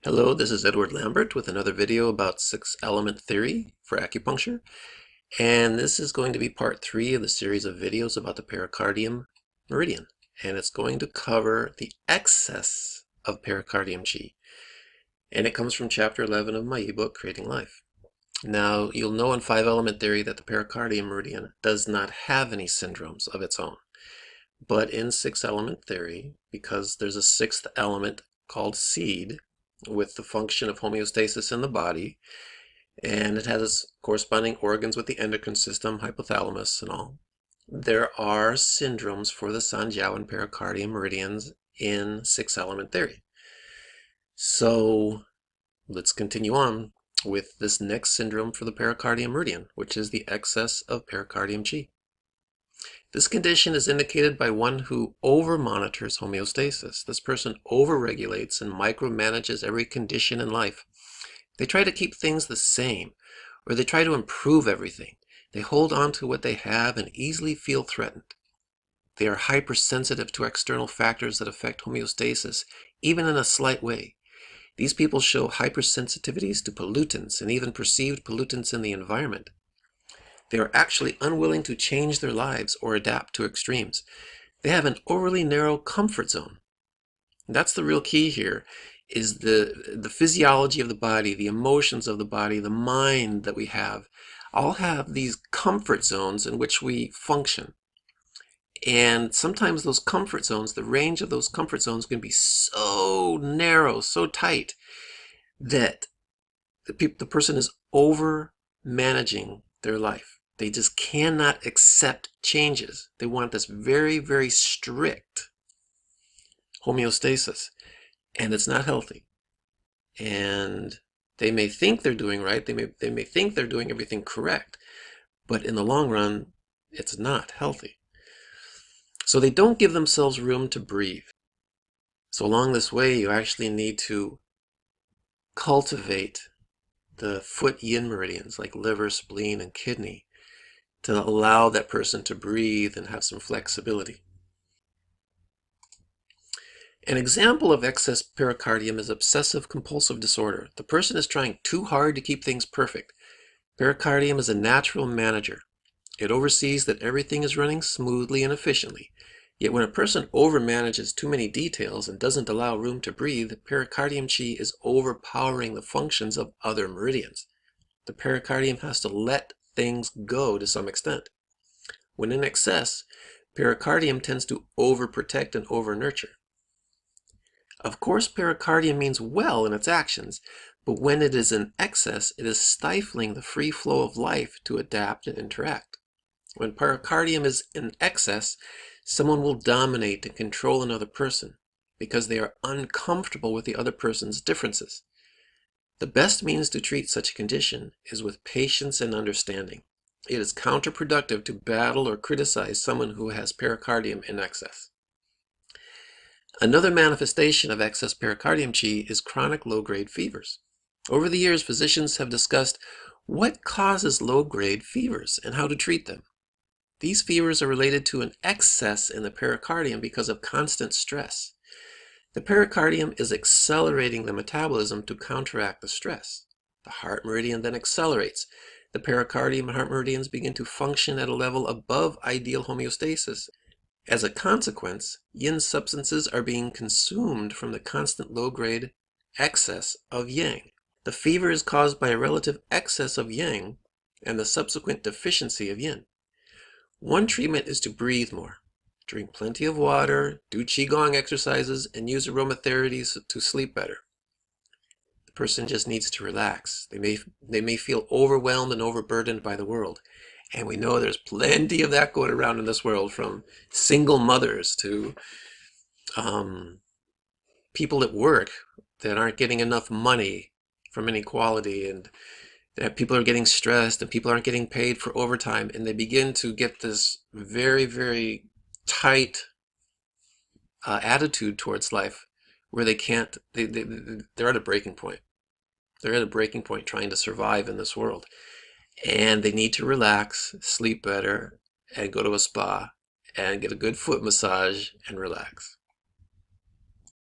Hello, this is Edward Lambert with another video about six-element theory for acupuncture. And this is going to be part 3 of the series of videos about the pericardium meridian. And it's going to cover the excess of pericardium Qi. And it comes from chapter 11 of my ebook, Creating Life. Now, you'll know in 5-element theory that the pericardium meridian does not have any syndromes of its own. But in 6-element theory, because there's a 6th element called seed, with the function of homeostasis in the body, and it has corresponding organs with the endocrine system, hypothalamus and all. There are syndromes for the Sanjiao and pericardium meridians in 6-element theory. So let's continue on with this next syndrome for the pericardium meridian, which is the excess of pericardium Qi. This condition is indicated by one who over-monitors homeostasis. This person over-regulates and micromanages every condition in life. They try to keep things the same, or they try to improve everything. They hold on to what they have and easily feel threatened. They are hypersensitive to external factors that affect homeostasis, even in a slight way. These people show hypersensitivities to pollutants and even perceived pollutants in the environment. They are actually unwilling to change their lives or adapt to extremes. They have an overly narrow comfort zone. And that's the real key here, is the physiology of the body, the emotions of the body, the mind that we have, all have these comfort zones in which we function. And sometimes those comfort zones, the range of those comfort zones can be so narrow, so tight, that the person is over managing their life. They just cannot accept changes. They want this very, very strict homeostasis, and it's not healthy. And they may think they're doing right. They may think they're doing everything correct, but in the long run, it's not healthy. So they don't give themselves room to breathe. So along this way, you actually need to cultivate the foot yin meridians like liver, spleen, and kidney, to allow that person to breathe and have some flexibility. An example of excess pericardium is obsessive compulsive disorder. The person is trying too hard to keep things perfect. Pericardium is a natural manager. It oversees that everything is running smoothly and efficiently. Yet when a person overmanages too many details and doesn't allow room to breathe, pericardium Qi is overpowering the functions of other meridians. The pericardium has to let things go to some extent. When in excess, pericardium tends to overprotect and over-nurture. Of course, pericardium means well in its actions, but when it is in excess, it is stifling the free flow of life to adapt and interact. When pericardium is in excess, someone will dominate and control another person because they are uncomfortable with the other person's differences. The best means to treat such a condition is with patience and understanding. It is counterproductive to battle or criticize someone who has pericardium in excess. Another manifestation of excess pericardium Qi is chronic low-grade fevers. Over the years, physicians have discussed what causes low-grade fevers and how to treat them. These fevers are related to an excess in the pericardium because of constant stress. The pericardium is accelerating the metabolism to counteract the stress. The heart meridian then accelerates. The pericardium and heart meridians begin to function at a level above ideal homeostasis. As a consequence, yin substances are being consumed from the constant low-grade excess of yang. The fever is caused by a relative excess of yang and the subsequent deficiency of yin. One treatment is to breathe more. Drink plenty of water, do qigong exercises, and use aromatherapies to sleep better. The person just needs to relax. They may feel overwhelmed and overburdened by the world. And we know there's plenty of that going around in this world, from single mothers to people at work that aren't getting enough money from inequality, and that people are getting stressed and people aren't getting paid for overtime, and they begin to get this very, very tight attitude towards life where they can't, they're at a breaking point. They're at a breaking point trying to survive in this world. And they need to relax, sleep better, and go to a spa and get a good foot massage and relax.